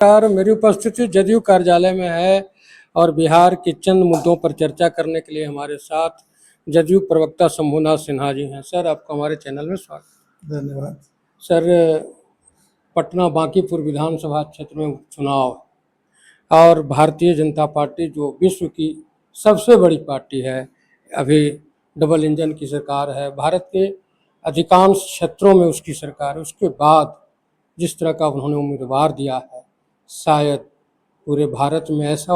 नमस्कार, मेरी उपस्थिति जदयू कार्यालय में है और बिहार के चंद मुद्दों पर चर्चा करने के लिए हमारे साथ जदयू प्रवक्ता शंभुनाथ सिन्हा जी हैं। सर, आपका हमारे चैनल में स्वागत। धन्यवाद। सर, पटना बांकीपुर विधानसभा क्षेत्र में उपचुनाव और भारतीय जनता पार्टी जो विश्व की सबसे बड़ी पार्टी है, अभी डबल इंजन की सरकार है, भारत के अधिकांश क्षेत्रों में उसकी सरकार है। उसके बाद जिस तरह का उन्होंने उम्मीदवार दिया है, शायद पूरे भारत में ऐसा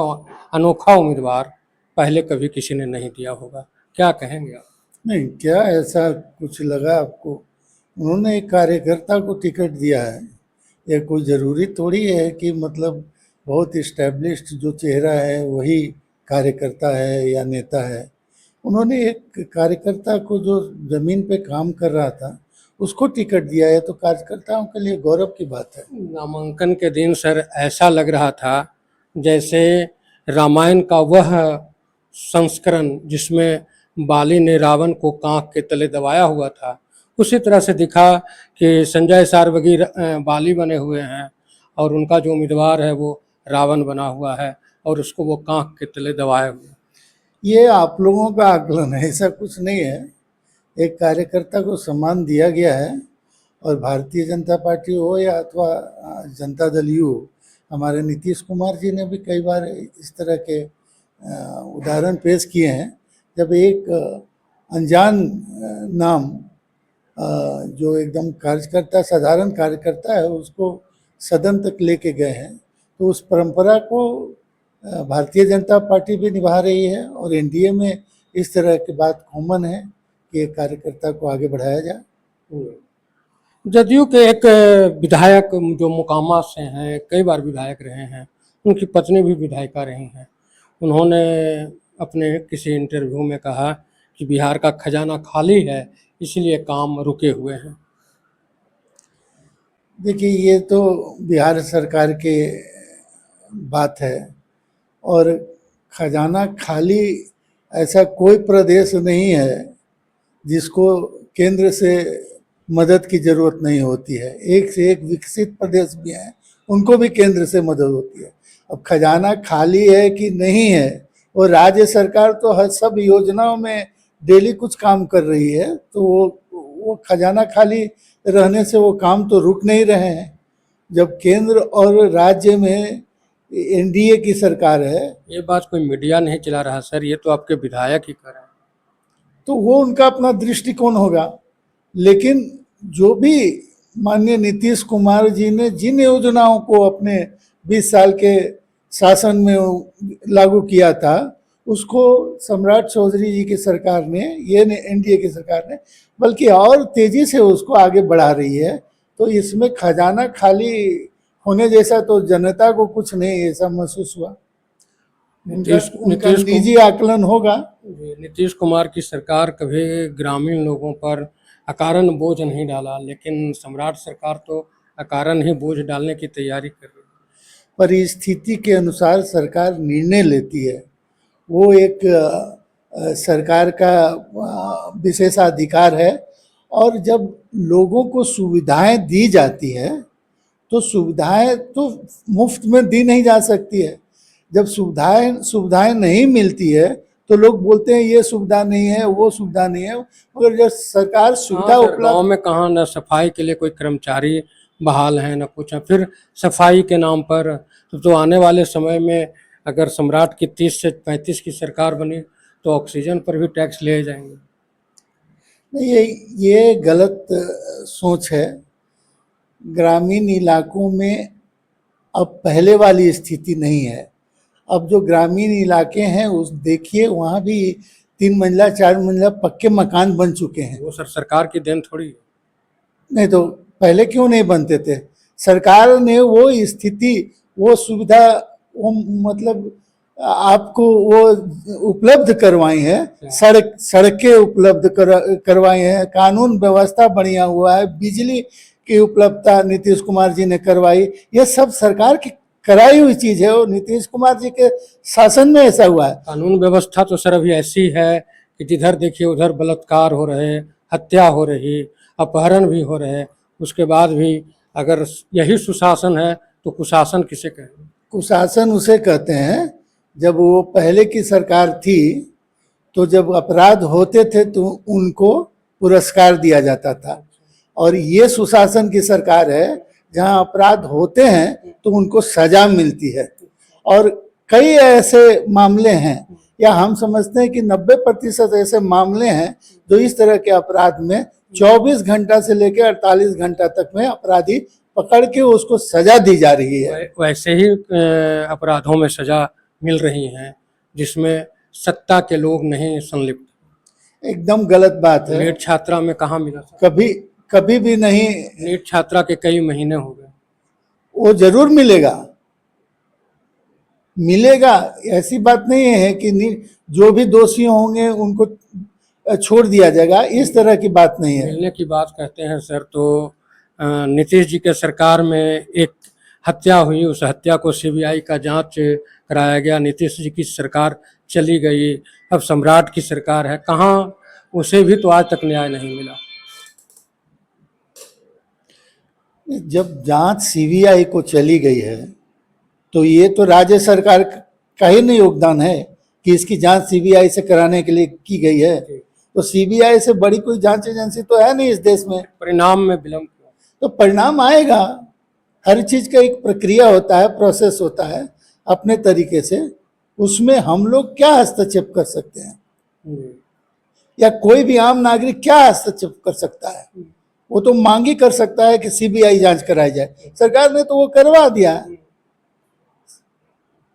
अनोखा उम्मीदवार पहले कभी किसी ने नहीं दिया होगा। क्या कहेंगे आप? नहीं, क्या ऐसा कुछ लगा आपको? उन्होंने एक कार्यकर्ता को टिकट दिया है। ये कोई ज़रूरी थोड़ी है कि मतलब बहुत इस्टेब्लिश्ड जो चेहरा है वही कार्यकर्ता है या नेता है। उन्होंने एक कार्यकर्ता को जो ज़मीन पे काम कर रहा था उसको टिकट दिया है, तो कार्यकर्ताओं के लिए गौरव की बात है। नामांकन के दिन सर ऐसा लग रहा था जैसे रामायण का वह संस्करण जिसमें बाली ने रावण को कांख के तले दबाया हुआ था, उसी तरह से दिखा कि संजय सारवगी बाली बने हुए हैं और उनका जो उम्मीदवार है वो रावण बना हुआ है और उसको वो कांख के तले दबाए हुए। ये आप लोगों का आकलन है, ऐसा कुछ नहीं है। एक कार्यकर्ता को सम्मान दिया गया है और भारतीय जनता पार्टी हो या अथवा जनता दल यू हो, हमारे नीतीश कुमार जी ने भी कई बार इस तरह के उदाहरण पेश किए हैं। जब एक अनजान नाम जो एकदम कार्यकर्ता, साधारण कार्यकर्ता है, उसको सदन तक लेके गए हैं, तो उस परंपरा को भारतीय जनता पार्टी भी निभा रही है और एनडीए में इस तरह की बात कॉमन है कि एक कार्यकर्ता को आगे बढ़ाया जाए। जदयू के एक विधायक जो मोकामा से हैं, कई बार विधायक रहे हैं, उनकी पत्नी भी विधायिका रही हैं। उन्होंने अपने किसी इंटरव्यू में कहा कि बिहार का खजाना खाली है, इसलिए काम रुके हुए हैं। देखिए, ये तो बिहार सरकार के बात है और खजाना खाली ऐसा कोई प्रदेश नहीं है जिसको केंद्र से मदद की ज़रूरत नहीं होती है। एक से एक विकसित प्रदेश भी हैं, उनको भी केंद्र से मदद होती है। अब खजाना खाली है कि नहीं है, वो राज्य सरकार तो हर सब योजनाओं में डेली कुछ काम कर रही है, तो वो खजाना खाली रहने से वो काम तो रुक नहीं रहे हैं। जब केंद्र और राज्य में एनडीए की सरकार है। ये बात कोई मीडिया नहीं चला रहा सर, ये तो आपके विधायक ही कर रहे हैं। तो वो उनका अपना दृष्टिकोण होगा, लेकिन जो भी माननीय नीतीश कुमार जी ने जिन योजनाओं को अपने 20 साल के शासन में लागू किया था, उसको सम्राट चौधरी जी की सरकार ने, ये एनडीए की सरकार ने बल्कि और तेजी से उसको आगे बढ़ा रही है। तो इसमें खजाना खाली होने जैसा तो जनता को कुछ नहीं ऐसा महसूस हुआ। उनका निजी आकलन होगा। नीतीश कुमार की सरकार कभी ग्रामीण लोगों पर अकारण बोझ नहीं डाला, लेकिन सम्राट सरकार तो अकारण ही बोझ डालने की तैयारी कर रही है। परिस्थिति के अनुसार सरकार निर्णय लेती है, वो एक सरकार का विशेषाधिकार है। और जब लोगों को सुविधाएं दी जाती है तो सुविधाएं तो मुफ्त में दी नहीं जा सकती है। जब सुविधाएं नहीं मिलती है तो लोग बोलते हैं ये सुविधा नहीं है, वो सुविधा नहीं है। मगर जब सरकार सुविधा उपलब्ध, गाँव में कहाँ न सफाई के लिए कोई कर्मचारी बहाल है न कुछ है, फिर सफाई के नाम पर तो आने वाले समय में अगर सम्राट की 30 से 35 की सरकार बनी तो ऑक्सीजन पर भी टैक्स ले जाएंगे। ये गलत सोच है। ग्रामीण इलाकों में अब पहले वाली स्थिति नहीं है। अब जो ग्रामीण इलाके हैं उस देखिए, वहाँ भी 3 मंजिला 4 मंजिला पक्के मकान बन चुके हैं। वो सरकार की देन थोड़ी है। नहीं तो पहले क्यों नहीं बनते थे? सरकार ने वो स्थिति, वो सुविधा, वो मतलब आपको वो उपलब्ध करवाई है। सड़कें उपलब्ध करवाई हैं, कानून व्यवस्था बढ़िया हुआ है, बिजली की उपलब्धता नीतीश कुमार जी ने करवाई। ये सब सरकार की कराई हुई चीज है और नीतीश कुमार जी के शासन में ऐसा हुआ है। कानून व्यवस्था तो सर अभी ऐसी है कि जिधर देखिए उधर बलात्कार हो रहे, हत्या हो रही, अपहरण भी हो रहे, उसके बाद भी अगर यही सुशासन है तो कुशासन किसे कहें? कुशासन उसे कहते हैं जब वो पहले की सरकार थी तो जब अपराध होते थे तो उनको पुरस्कार दिया जाता था, और ये सुशासन की सरकार है जहां अपराध होते हैं तो उनको सजा मिलती है। और कई ऐसे मामले हैं, या हम समझते हैं कि 90% ऐसे मामले हैं जो इस तरह के अपराध में 24 घंटा से लेकर 48 घंटा तक में अपराधी पकड़ के उसको सजा दी जा रही है। वैसे ही अपराधों में सजा मिल रही है जिसमें सत्ता के लोग नहीं संलिप्त। एकदम गलत बात है। नीट छात्रा में कहाँ मिला था? कभी कभी भी नहीं। नीट छात्रा के कई महीने हो गए। वो जरूर मिलेगा, मिलेगा, ऐसी बात नहीं है कि जो भी दोषी होंगे उनको छोड़ दिया जाएगा, इस तरह की बात नहीं है। मिलने की बात कहते हैं सर, तो नीतीश जी के सरकार में एक हत्या हुई, उस हत्या को सीबीआई का जांच कराया गया। नीतीश जी की सरकार चली गई, अब सम्राट की सरकार है, कहाँ उसे भी तो आज तक न्याय नहीं मिला। जब जांच सीबीआई को चली गई है तो ये तो राज्य सरकार का ही नहीं योगदान है कि इसकी जांच सीबीआई से कराने के लिए की गई है। तो सीबीआई से बड़ी कोई जांच एजेंसी तो है नहीं इस देश में। परिणाम में विलंब क्यों? तो परिणाम आएगा, हर चीज का एक प्रक्रिया होता है, प्रोसेस होता है अपने तरीके से, उसमें हम लोग क्या हस्तक्षेप कर सकते हैं, या कोई भी आम नागरिक क्या हस्तक्षेप कर सकता है? वो तो मांग ही कर सकता है कि सीबीआई जांच कराई जाए। सरकार ने तो वो करवा दिया,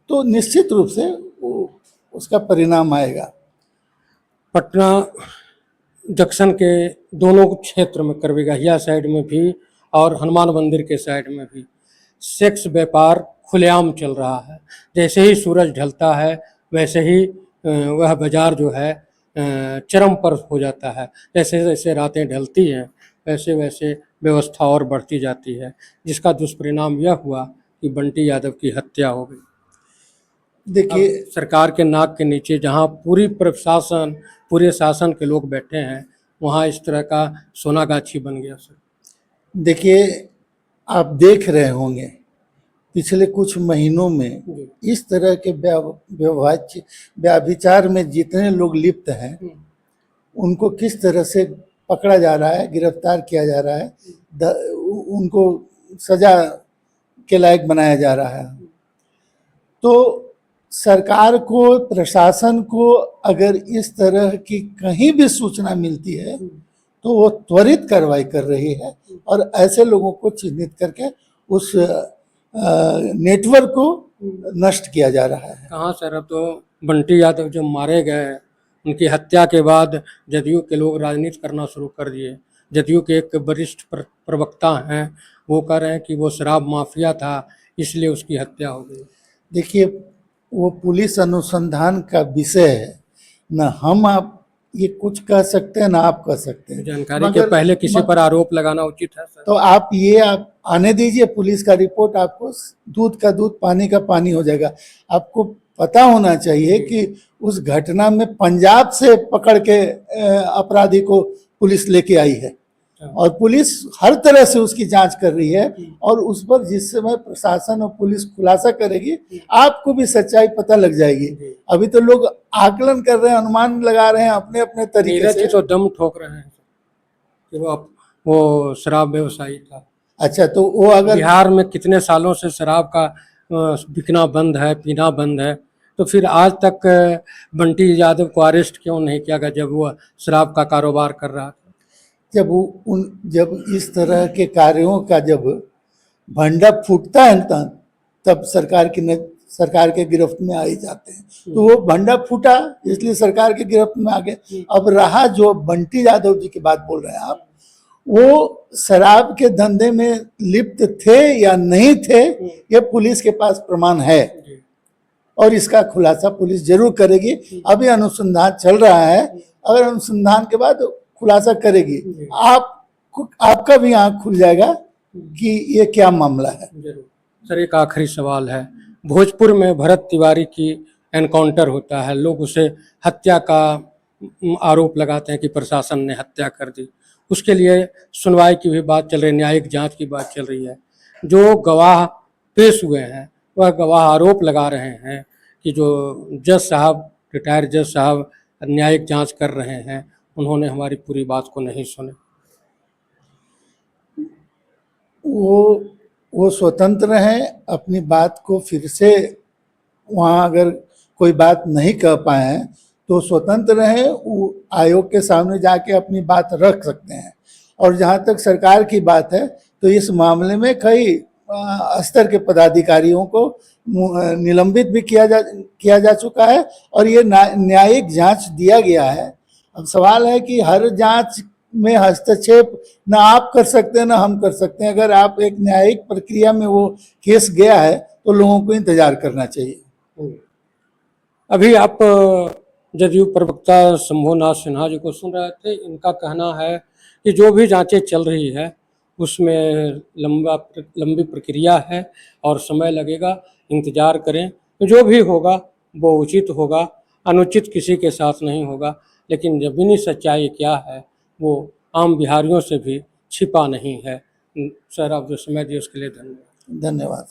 तो निश्चित रूप से उसका परिणाम आएगा। पटना जंक्शन के दोनों क्षेत्र में, करबीघाहिया साइड में भी और हनुमान मंदिर के साइड में भी सेक्स व्यापार खुलेआम चल रहा है। जैसे ही सूरज ढलता है वैसे ही वह बाजार जो है चरम पर हो जाता है। जैसे जैसे रातें ढलती हैं वैसे वैसे व्यवस्था और बढ़ती जाती है, जिसका दुष्परिणाम यह हुआ कि बंटी यादव की हत्या हो गई। देखिए, सरकार के नाक के नीचे जहां पूरे शासन के लोग बैठे हैं, वहां इस तरह का सोनागाछी बन गया सर। देखिए, आप देख रहे होंगे पिछले कुछ महीनों में इस तरह के व्याभिचार में जितने लोग लिप्त हैं उनको किस तरह से पकड़ा जा रहा है, गिरफ्तार किया जा रहा है, उनको सजा के लायक बनाया जा रहा है। तो सरकार को, प्रशासन को अगर इस तरह की कहीं भी सूचना मिलती है तो वो त्वरित कार्रवाई कर रही है और ऐसे लोगों को चिन्हित करके उस नेटवर्क को नष्ट किया जा रहा है। कहाँ सर, अब तो बंटी यादव जब मारे गए, उनकी हत्या के बाद जदयू के लोग राजनीति करना शुरू कर दिए। जदयू के एक वरिष्ठ प्रवक्ता हैं, वो कह रहे हैं कि वो शराब माफिया था इसलिए उसकी हत्या हो गई। देखिए, वो पुलिस अनुसंधान का विषय है, न हम आप ये कुछ कह सकते हैं ना आप कह सकते हैं। जानकारी के पहले किसी पर आरोप लगाना उचित है सर? तो आप आने दीजिए पुलिस का रिपोर्ट, आपको दूध का दूध पानी का पानी हो जाएगा। आपको पता होना चाहिए कि उस घटना में पंजाब से पकड़ के अपराधी को पुलिस लेके आई है और पुलिस हर तरह से उसकी जांच कर रही है, और उस पर जिस समय प्रशासन और पुलिस खुलासा करेगी आपको भी सच्चाई पता लग जाएगी। अभी तो लोग आकलन कर रहे हैं, अनुमान लगा रहे हैं अपने अपने तरीके से। तो दम ठोक रहे हैं कि वो शराब व्यवसायी था। अच्छा, तो वो अगर बिहार में कितने सालों से शराब का बिकना बंद है, पीना बंद है, तो फिर आज तक बंटी यादव को अरेस्ट क्यों नहीं किया गया जब वो शराब का कारोबार कर रहा था? जब इस तरह के कार्यों का जब भंडा फूटता है तब सरकार के गिरफ्त में आ ही जाते हैं। तो वो भंडा फूटा इसलिए सरकार के गिरफ्त में आ गए। अब रहा जो बंटी यादव जी की बात बोल रहे हैं आप, वो शराब के धंधे में लिप्त थे या नहीं थे, ये पुलिस के पास प्रमाण है और इसका खुलासा पुलिस जरूर करेगी। अभी अनुसंधान चल रहा है, अगर अनुसंधान के बाद खुलासा करेगी आपका भी आंख खुल जाएगा कि ये क्या मामला है। सर, एक आखिरी सवाल है। भोजपुर में भरत तिवारी की एनकाउंटर होता है, लोग उसे हत्या का आरोप लगाते हैं कि प्रशासन ने हत्या कर दी। उसके लिए सुनवाई की भी बात चल रही है, न्यायिक जांच की बात चल रही है। जो गवाह पेश हुए हैं वह गवाह आरोप लगा रहे हैं कि जो जज साहब, रिटायर्ड जज साहब न्यायिक जांच कर रहे हैं, उन्होंने हमारी पूरी बात को नहीं सुना। वो स्वतंत्र हैं, अपनी बात को फिर से वहाँ अगर कोई बात नहीं कह पाए हैं तो स्वतंत्र हैं, वो आयोग के सामने जाके अपनी बात रख सकते हैं। और जहाँ तक सरकार की बात है तो इस मामले में कई स्तर के पदाधिकारियों को निलंबित भी किया जा चुका है और ये न्यायिक जांच दिया गया है। अब सवाल है कि हर जांच में हस्तक्षेप ना आप कर सकते हैं ना हम कर सकते हैं। अगर आप एक न्यायिक प्रक्रिया में वो केस गया है तो लोगों को इंतजार करना चाहिए। अभी आप जदयू प्रवक्ता शंभुनाथ सिन्हा जी को सुन रहे थे। इनका कहना है कि जो भी जांचें चल रही है उसमें लंबी प्रक्रिया है और समय लगेगा, इंतजार करें, जो भी होगा वो उचित होगा, अनुचित किसी के साथ नहीं होगा। लेकिन ज़मीनी सच्चाई क्या है वो आम बिहारियों से भी छिपा नहीं है। सर, आप जो समय दिए उसके लिए धन्यवाद। धन्यवाद।